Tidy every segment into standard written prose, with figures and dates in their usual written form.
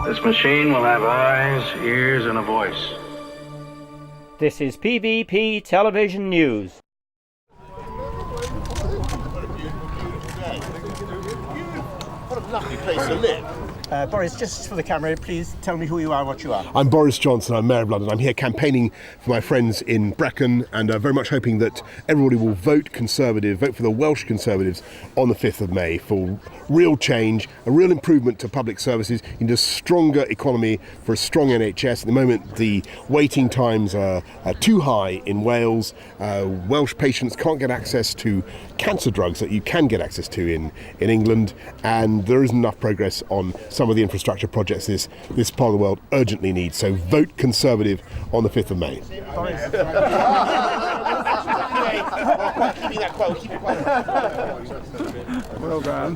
This machine will have eyes, ears, and a voice. This is PVP Television News. What a lovely place to live. Boris, just for the camera, please tell me who you are and what you are. I'm Boris Johnson, I'm Mayor of London. I'm here campaigning for my friends in Brecon and very much hoping that everybody will vote Conservative, vote for the Welsh Conservatives on the 5th of May for real change, a real improvement to public services, into a stronger economy for a strong NHS. At the moment, the waiting times are too high in Wales. Welsh patients can't get access to cancer drugs that you can get access to in England, and there isn't enough progress on some of the infrastructure projects this part of the world urgently needs. So vote Conservative on the 5th of May. Keep that quote, keep it quiet. Well done.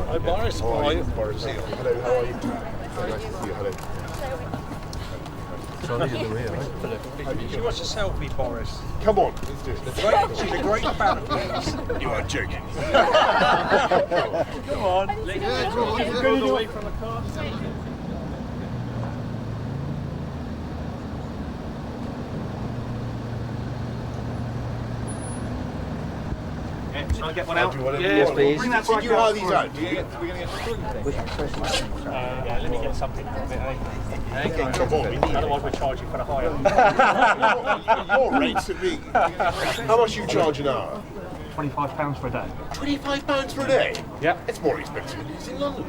Hi Boris, how are you? Hello, how are you? Nice to see you, hello. Should you watch a selfie, Boris? Come on, let's do it. She's a great fan of yours. You are joking. Come on. Keep going away from the car. Can I get one out? Yes, please. Bring that back. You hire these out. We're going to get yeah, let me get something out of it, eh? Come on, we need Otherwise we're charging for the hire. your rates are big. How much you charge an hour? £25 for a day. £25 for a day? Yeah. It's more expensive than it's in London.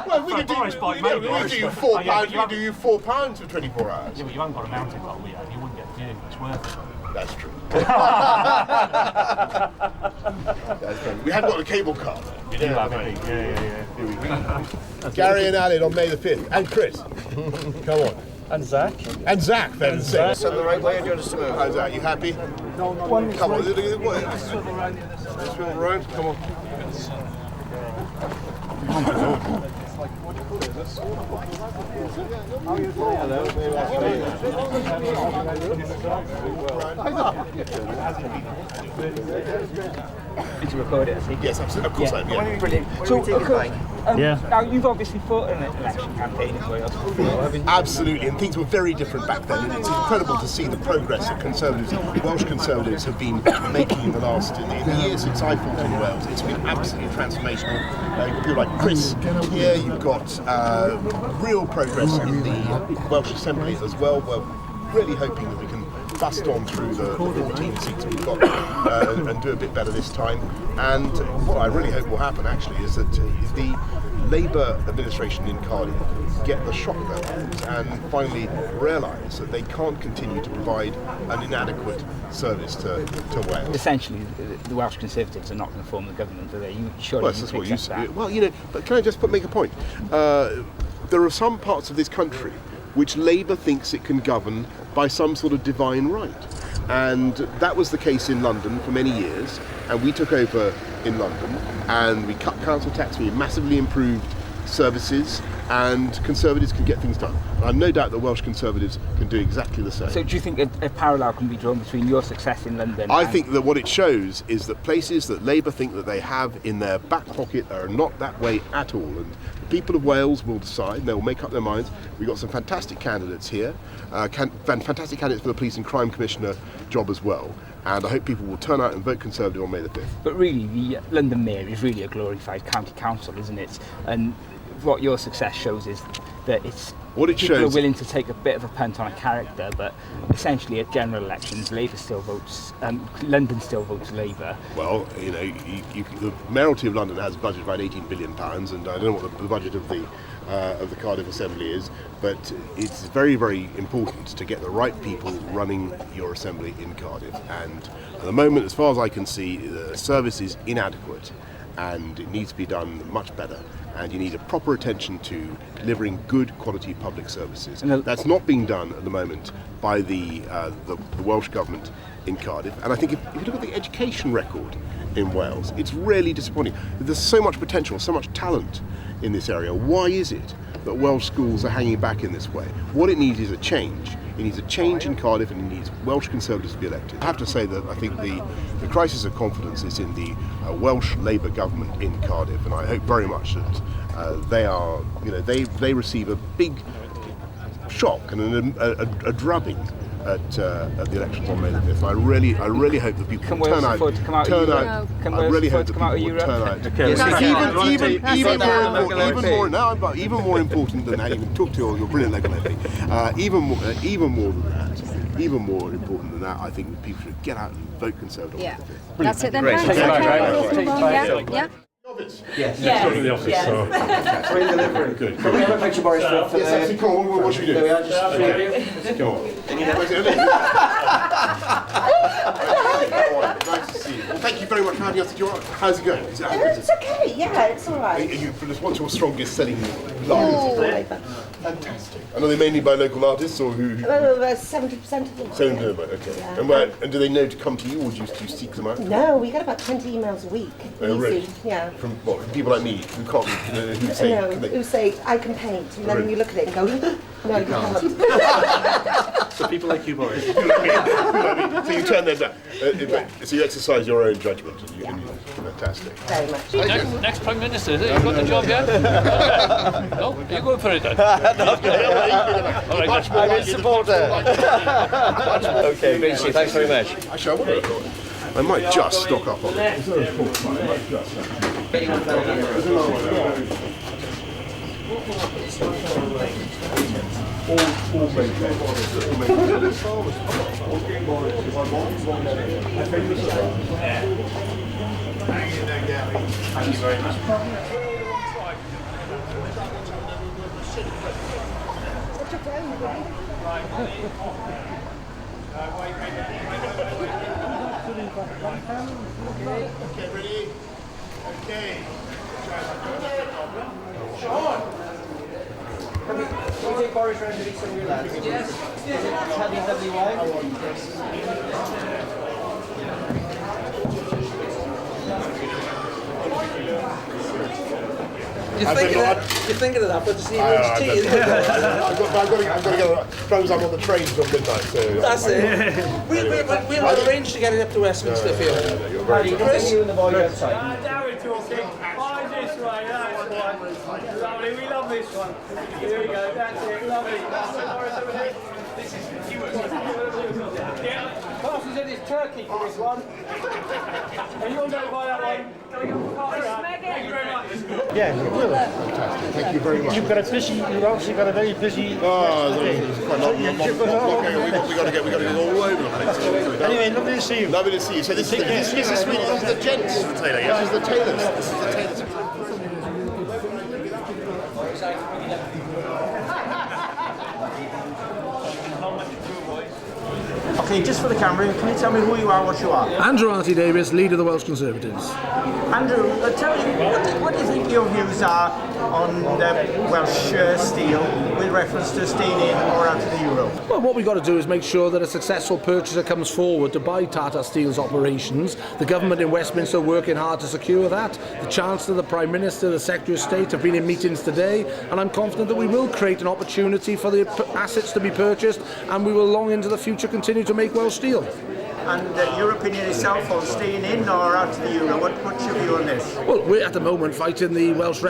Well, we could do Boris bike, mate. we do you £4. We could do you £4 for 24 hours. Yeah, but you haven't got a mountain bike, will you? You wouldn't get the view. It's worth it. That's true. That's true. We haven't got a cable car. You do have it. Yeah. Gary and Alan on May the 5th. And Chris. Come on. And Zach. And Zach, then. Send the right way, or do you want us to move? How's that? You happy? No. Come on. Let's swing around. Come on. To record it, I think. Yes, absolutely. Of course I am. Yeah. Brilliant. So, now you've obviously fought in an election campaign in Wales before, haven't you? Absolutely, and things were very different back then, and it's incredible to see the progress that Conservatives, Welsh Conservatives, have been making in the years since I fought in Wales. It's been absolutely transformational. You've got people like Chris here, you've got real progress in the Welsh Assembly as well. We're really hoping that we can bust on through the 14 seats we've got and do a bit better this time. And what I really hope will happen actually is that the Labour administration in Cardiff get the shock of their lives and finally realise that they can't continue to provide an inadequate service to Wales. Essentially, the Welsh Conservatives are not going to form the government, are they? You surely That's you what you accept that. Well, but can I just make a point? There are some parts of this country which Labour thinks it can govern by some sort of divine right. And that was the case in London for many years, and we took over in London and we cut council tax, we massively improved services, and Conservatives can get things done. And I've no doubt that Welsh Conservatives can do exactly the same. So do you think a parallel can be drawn between your success in London I think that what it shows is that places that Labour think that they have in their back pocket are not that way at all. And the people of Wales will decide, and they'll make up their minds. We've got some fantastic candidates here, fantastic candidates for the Police and Crime Commissioner job as well. And I hope people will turn out and vote Conservative on May the 5th. But really, the London Mayor is really a glorified county council, isn't it? And what your success shows is that people are willing to take a bit of a punt on a character, but essentially at general elections, Labour still votes, London still votes Labour. Well, the mayoralty of London has a budget of about £18 billion, and I don't know what the budget of the Cardiff Assembly is, but it's very, very important to get the right people running your assembly in Cardiff. And at the moment, as far as I can see, the service is inadequate, and it needs to be done much better. And you need a proper attention to delivering good quality public services. That's not being done at the moment by the Welsh Government in Cardiff. And I think if you look at the education record in Wales. It's really disappointing. There's so much potential, so much talent in this area. Why is it that Welsh schools are hanging back in this way? What it needs is a change. It needs a change in Cardiff, and it needs Welsh Conservatives to be elected. I have to say that I think the crisis of confidence is in the Welsh Labour government in Cardiff, and I hope very much that they receive a big shock and a drubbing at the elections on May the 5th. I really hope that people turn out. I really hope that people will turn out. Even more important than that, even talk to your brilliant local MP. Even more important than that, I think that people should get out and vote Conservative. Yeah, that's it then. Thanks. Yeah. Yes. Yes. The office. Yes. So. We're in delivery. Good. Can we have a picture, Boris? Yes, actually, come on. What should we do? There we are. Just come on. Nice to see you. Well, thank you very much for having us. How's it going? It's okay. Yeah, it's all right. What's your strongest selling line? Fantastic. And are they mainly by local artists or who? 70% of them. 70%, okay. Yeah. And do they know to come to you, or do you seek them out? No, we get about 20 emails a week. Really? Yeah. From what? From people like me who can't, who say I can paint, and then you look at it and go, no, you can't. So people like you, Boris. People like me. So you turn them down. So you exercise your own judgment, and you can. Fantastic. Very much. Next Prime Minister, is it? You got the job yet? No? Are you going for it then? Much more I'm a supporter. Okay, Vinci, thanks very much. Actually, I might just stock up on it. Thank you very much. Okay, ready? Okay. Sean! Can we take Boris around to meet some of your lads? Yes. You're thinking of that, but it's Welsh tea, isn't it? I've got to get throws up on the train till midnight. So that's it. We'll arrange to get it up to Westminster for you. Chris? You and the boy outside. Now we're talking. Oh, this way, that's one. Lovely, we love this one. Here we go, that's it, lovely. This is Carson said it's turkey for this one. And you'll go by that one. Thank you very much. Yeah, you will. Fantastic. Thank you very much. You've got a very busy. Oh, there's quite a lot going on. We got to get all over the place. Anyway, lovely to see you. Lovely to see you. So this is the gents. This is the tailor. This is the tailors. This is the tailors. Okay, just for the camera, can you tell me who you are, what you are? Andrew Davies, leader of the Welsh Conservatives. Andrew, tell me, what do you think your views are on the Welsh steel with reference to staying in or out of the euro? Well, what we've got to do is make sure that a successful purchaser comes forward to buy Tata Steel's operations. The government in Westminster are working hard to secure that. The Chancellor, the Prime Minister, the Secretary of State have been in meetings today, and I'm confident that we will create an opportunity for the assets to be purchased, and we will long into the future continue to make Welsh steel. And your opinion itself on staying in or out of the euro, what's your view on this? Well, we're at the moment fighting the Welsh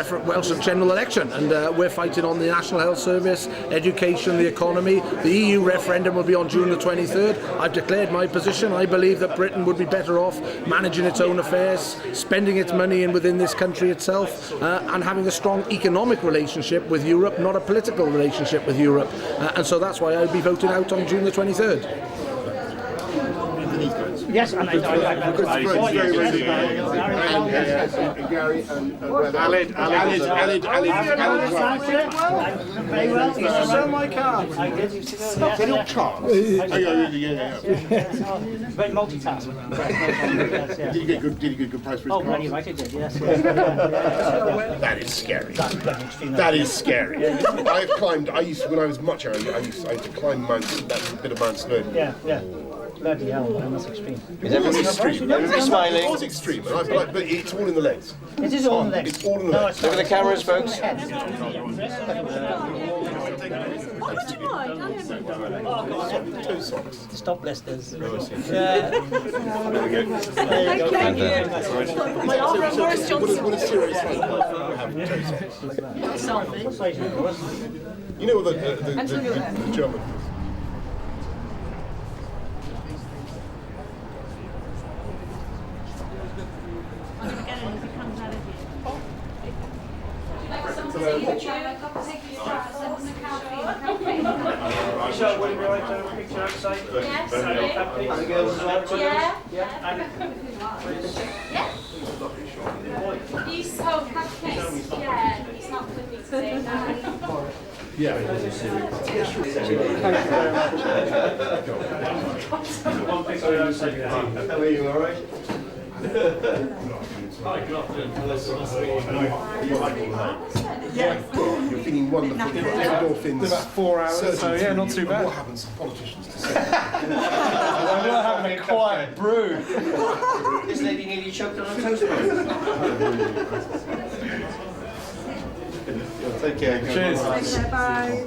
general election, and we're fighting on the National Health Service, education, the economy. The EU referendum will be on June the 23rd. I've declared my position. I believe that Britain would be better off managing its own affairs, spending its money in within this country itself, and having a strong economic relationship with Europe, not a political relationship with Europe. And so that's why I'll be voting out on June the 23rd. Yes, and Gary and Alid. Very well. You sell my car. I did. You sell your car? Yeah. Very multitasking. Did you get good price for his car? Oh, bloody right, I did, yes. That is scary. That is scary. When I was much younger, I used to climb Mount, that bit of Mount Snowdon. Yeah. Bloody hell, man, that's extreme. It was extreme. It was extreme, but it's all in the legs. It is all in the legs. It's all in the legs. Look at the cameras, folks. Toe socks. Stop blisters. There we go. Thank you. Boris Johnson. What a serious one. You know the German. So, would it be right to have a picture outside? Yes. And the girls as well? Yeah. These cupcakes, yeah, it's not with me today. One picture outside. How are you, all right? Yeah, you're feeling wonderful. Endorphins. About 4 hours, so yeah, not too bad. What happens to politicians to say? We're having a quiet brew. This lady nearly choked on a toast bun. Take care. Cheers. Bye.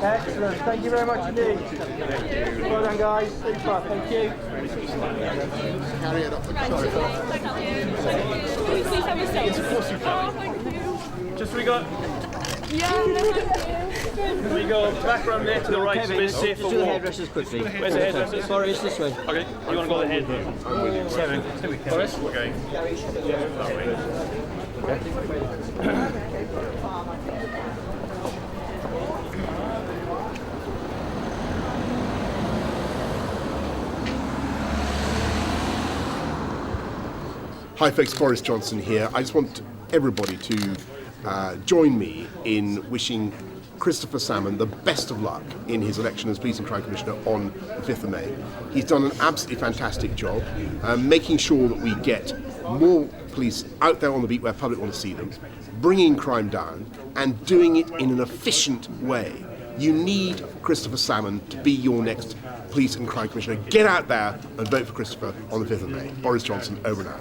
Excellent, thank you very much indeed. Well done, guys. Super, thank you. Carry it up the Just we got. We go back round there to the right, so it's safe for walk. Hairdressers quickly. Where's the hairdressers? Sorry, it's this way. Okay, you want to go ahead? Boris? Okay. Hi folks, Boris Johnson here. I just want everybody to join me in wishing Christopher Salmon the best of luck in his election as Police and Crime Commissioner on the 5th of May. He's done an absolutely fantastic job, making sure that we get more police out there on the beat where public want to see them, bringing crime down and doing it in an efficient way. You need Christopher Salmon to be your next Police and Crime Commissioner. Get out there and vote for Christopher on the 5th of May. Boris Johnson, over and out.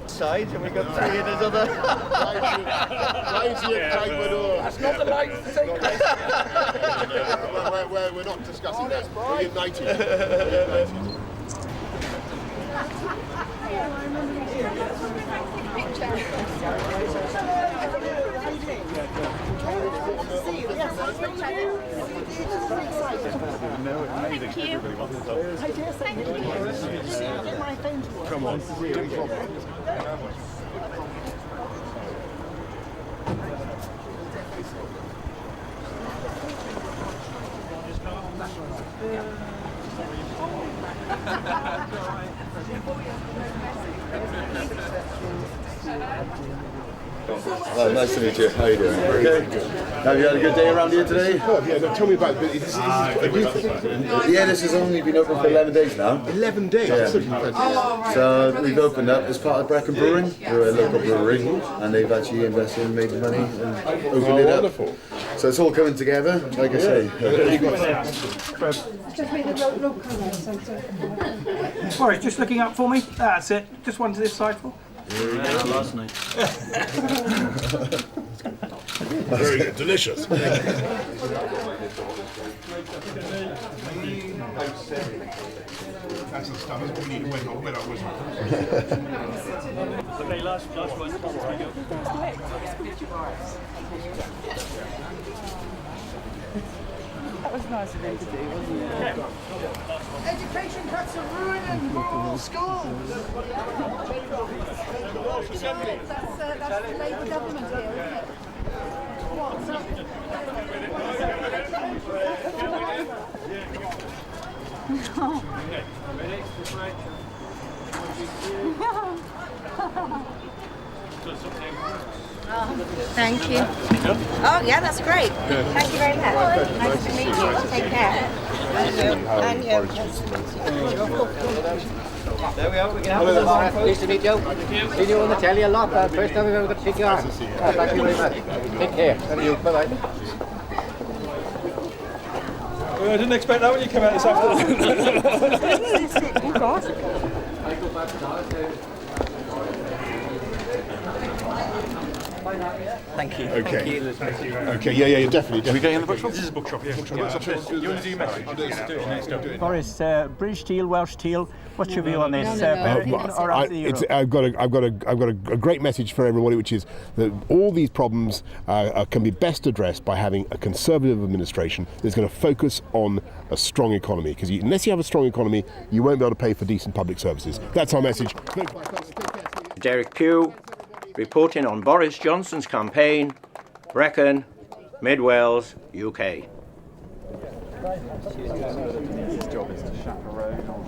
Side, and we got 3 in his other. That's not the light secret. We're not discussing that. We're united. We're united. Thank you. Come on, no problem. Hello, nice to meet you. How are you doing? Okay. Have you had a good day around here today? Oh, yeah, no, tell me about it. This is quite a new thing. Yeah, this has only been open for 11 days now. 11 days? Yeah. That's fantastic. So we've opened up as part of Brecon Brewing. We're a local brewery, and they've actually invested and made the money and opened it up. Wonderful. So it's all coming together, like I say. Just made the local Boris, just looking up for me. That's it. Just one to this side for. Last night. Very good, delicious. That's the stuff. That's what we need to wait on. Wait on, wait on. Okay, last one. That was nice of him to do, wasn't it? Education cuts are ruining rural schools. That's the Labour government here, isn't it? Ready? Thank you. Oh, yeah, that's great. Thank you very much. Nice to meet you. Take care. And you. There we are. We can have a nice to meet you. Seen you on the telly a lot. First time we've ever got to shake your hand. Thank you very much. Take care. Thank you. Bye bye. I didn't expect that when you came out this afternoon. Oh, God. I go back to Thank you. Okay. Okay, yeah, definitely. Are we going in the bookshop? This is a bookshop, yeah. You want to do your message? Do it next time. Boris, British teal, Welsh teal. What's your view on this? I've got a great message for everybody, which is that all these problems can be best addressed by having a Conservative administration that's going to focus on a strong economy. Because unless you have a strong economy, you won't be able to pay for decent public services. That's our message. Derek Pugh, reporting on Boris Johnson's campaign, Brecon, Mid Wales, UK. His job is to chaperone all